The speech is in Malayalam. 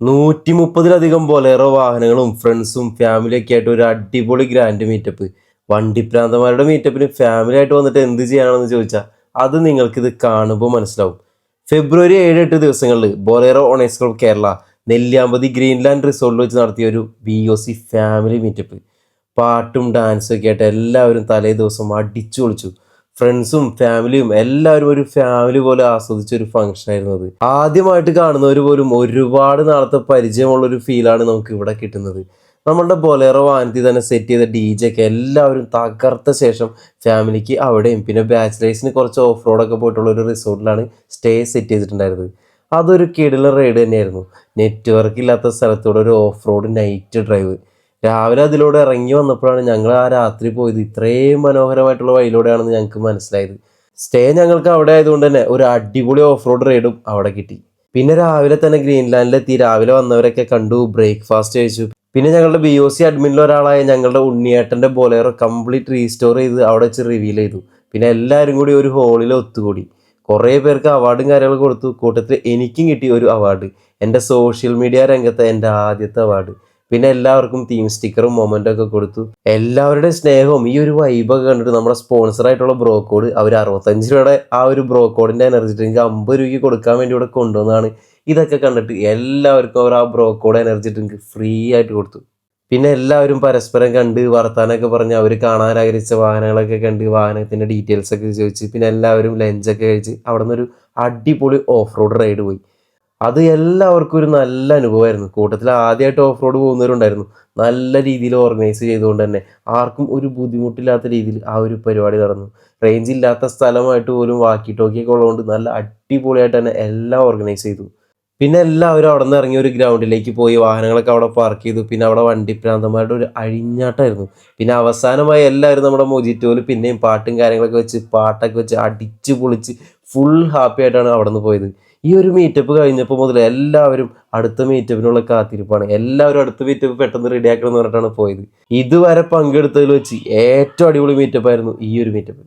130-ലധികം ബൊലേറോ വാഹനങ്ങളും ഫ്രണ്ട്സും ഫാമിലിയൊക്കെ ആയിട്ട് ഒരു അടിപൊളി ഗ്രാൻഡ് മീറ്റപ്പ്. വണ്ടിപ്രാന്തന്മാരുടെ മീറ്റപ്പിന് ഫാമിലി ആയിട്ട് വന്നിട്ട് എന്ത് ചെയ്യാനാണെന്ന് ചോദിച്ചാൽ അത് നിങ്ങൾക്കിത് കാണുമ്പോൾ മനസ്സിലാവും. ഫെബ്രുവരി 7-8 ദിവസങ്ങളിൽ Bolero owners club Kerala Nelliyampathy Greenland റിസോർട്ടിൽ വെച്ച് നടത്തിയ ഒരു BOC ഫാമിലി മീറ്റപ്പ്. പാട്ടും ഡാൻസും ഒക്കെ ആയിട്ട് എല്ലാവരും തലേ ദിവസം അടിച്ചു പൊളിച്ചു. ഫ്രണ്ട്സും ഫാമിലിയും എല്ലാവരും ഒരു ഫാമിലി പോലെ ആസ്വദിച്ച ഒരു ഫംഗ്ഷൻ ആയിരുന്നു അത്. ആദ്യമായിട്ട് കാണുന്നവർ പോലും ഒരുപാട് നാളത്തെ പരിചയമുള്ള ഒരു ഫീലാണ് നമുക്ക് ഇവിടെ കിട്ടുന്നത്. നമ്മളുടെ ബൊലേറോ വാഹനത്തിൽ തന്നെ സെറ്റ് ചെയ്ത DJ ഒക്കെ എല്ലാവരും തകർത്ത ശേഷം ഫാമിലിക്ക് അവിടെയും പിന്നെ ബാച്ചിലേഴ്സിന് കുറച്ച് ഓഫ് റോഡൊക്കെ പോയിട്ടുള്ള ഒരു റിസോർട്ടിലാണ് സ്റ്റേ സെറ്റ് ചെയ്തിട്ടുണ്ടായിരുന്നത്. അതൊരു കിടിലൻ റൈഡ് തന്നെയായിരുന്നു. നെറ്റ്വർക്ക് ഇല്ലാത്ത സ്ഥലത്തൂടെ ഒരു ഓഫ് റോഡ് നൈറ്റ് ഡ്രൈവ്. രാവിലെ അതിലൂടെ ഇറങ്ങി വന്നപ്പോഴാണ് ഞങ്ങൾ ആ രാത്രി പോയത് ഇത്രയും മനോഹരമായിട്ടുള്ള വഴിയിലൂടെയാണെന്ന് ഞങ്ങൾക്ക് മനസ്സിലായത്. സ്റ്റേ ഞങ്ങൾക്ക് അവിടെ ആയതുകൊണ്ട് തന്നെ ഒരു അടിപൊളി ഓഫ് റോഡ് റൈഡും അവിടെ കിട്ടി. പിന്നെ രാവിലെ തന്നെ ഗ്രീൻലാൻഡിലെത്തി രാവിലെ വന്നവരൊക്കെ കണ്ടു, ബ്രേക്ക്ഫാസ്റ്റ് കഴിച്ചു. പിന്നെ ഞങ്ങളുടെ BOC അഡ്മിനിൽ ഒരാളായ ഞങ്ങളുടെ ഉണ്ണിയേട്ടൻ്റെ ബൊലേറോ കംപ്ലീറ്റ് റീസ്റ്റോർ ചെയ്ത് അവിടെ വെച്ച് റിവീൽ ചെയ്തു. പിന്നെ എല്ലാവരും കൂടി ഒരു ഹോളിൽ ഒത്തുകൂടി. കുറേ പേർക്ക് അവാർഡും കാര്യങ്ങളും കൊടുത്തു. കൂട്ടത്തിൽ എനിക്കും കിട്ടി ഒരു അവാർഡ്, എൻ്റെ സോഷ്യൽ മീഡിയ രംഗത്തെ എൻ്റെ ആദ്യത്തെ അവാർഡ്. പിന്നെ എല്ലാവർക്കും തീം സ്റ്റിക്കറും മൊമെൻ്റും ഒക്കെ കൊടുത്തു. എല്ലാവരുടെ സ്നേഹവും ഈ ഒരു വൈബൊക്കെ കണ്ടിട്ട് നമ്മുടെ സ്പോൺസർ ആയിട്ടുള്ള ബ്രോക്കോഡ് അവർ 65 രൂപയുടെ ആ ഒരു ബ്രോക്കോഡിൻ്റെ എനർജി ഡ്രിങ്ക് 50 രൂപയ്ക്ക് കൊടുക്കാൻ വേണ്ടി ഇവിടെ കൊണ്ടുവന്നതാണ്. ഇതൊക്കെ കണ്ടിട്ട് എല്ലാവർക്കും അവർ ആ ബ്രോക്കോഡ് എനർജി ഡ്രിങ്ക് ഫ്രീ ആയിട്ട് കൊടുത്തു. പിന്നെ എല്ലാവരും പരസ്പരം കണ്ട് വർത്താനൊക്കെ പറഞ്ഞ് അവർ കാണാൻ ആഗ്രഹിച്ച വാഹനങ്ങളൊക്കെ കണ്ട് വാഹനത്തിൻ്റെ ഡീറ്റെയിൽസ് ഒക്കെ ചോദിച്ച് പിന്നെ എല്ലാവരും ലഞ്ചൊക്കെ കഴിച്ച് അവിടെ നിന്നൊരു അടിപൊളി ഓഫ് റോഡ് റൈഡ് പോയി. അത് എല്ലാവർക്കും ഒരു നല്ല അനുഭവമായിരുന്നു. കൂട്ടത്തിൽ ആദ്യമായിട്ട് ഓഫ് റോഡ് പോകുന്നവരുണ്ടായിരുന്നു. നല്ല രീതിയിൽ ഓർഗനൈസ് ചെയ്തുകൊണ്ട് തന്നെ ആർക്കും ഒരു ബുദ്ധിമുട്ടില്ലാത്ത രീതിയിൽ ആ ഒരു പരിപാടി നടന്നു. റേഞ്ച് ഇല്ലാത്ത സ്ഥലമായിട്ട് പോലും വാക്കി ടോക്കിയൊക്കെ ഉള്ളതുകൊണ്ട് നല്ല അടിപൊളിയായിട്ട് തന്നെ എല്ലാം ഓർഗനൈസ് ചെയ്തു. പിന്നെ എല്ലാവരും അവിടെ നിന്ന് ഇറങ്ങി ഒരു ഗ്രൗണ്ടിലേക്ക് പോയി വാഹനങ്ങളൊക്കെ അവിടെ പാർക്ക് ചെയ്തു. പിന്നെ അവിടെ വണ്ടിപ്രാന്തന്മാരുടെ ഒരു അഴിഞ്ഞാട്ടമായിരുന്നു. പിന്നെ അവസാനമായി എല്ലാവരും നമ്മുടെ മൊജിറ്റോയിൽ പിന്നെയും പാട്ടും കാര്യങ്ങളൊക്കെ വെച്ച് പാട്ടൊക്കെ വെച്ച് അടിച്ച് പൊളിച്ച് ഫുൾ ഹാപ്പി ആയിട്ടാണ് അവിടെ നിന്ന് പോയത്. ഈ ഒരു മീറ്റപ്പ് കഴിഞ്ഞപ്പോൾ മുതൽ എല്ലാവരും അടുത്ത മീറ്റപ്പിനുള്ള കാത്തിരിപ്പാണ്. എല്ലാവരും അടുത്ത മീറ്റപ്പ് പെട്ടെന്ന് റെഡിയാക്കണം എന്ന് പറഞ്ഞിട്ടാണ് പോയത്. ഇതുവരെ പങ്കെടുത്തതിൽ വെച്ച് ഏറ്റവും അടിപൊളി മീറ്റപ്പ് ആയിരുന്നു ഈ ഒരു മീറ്റപ്പ്.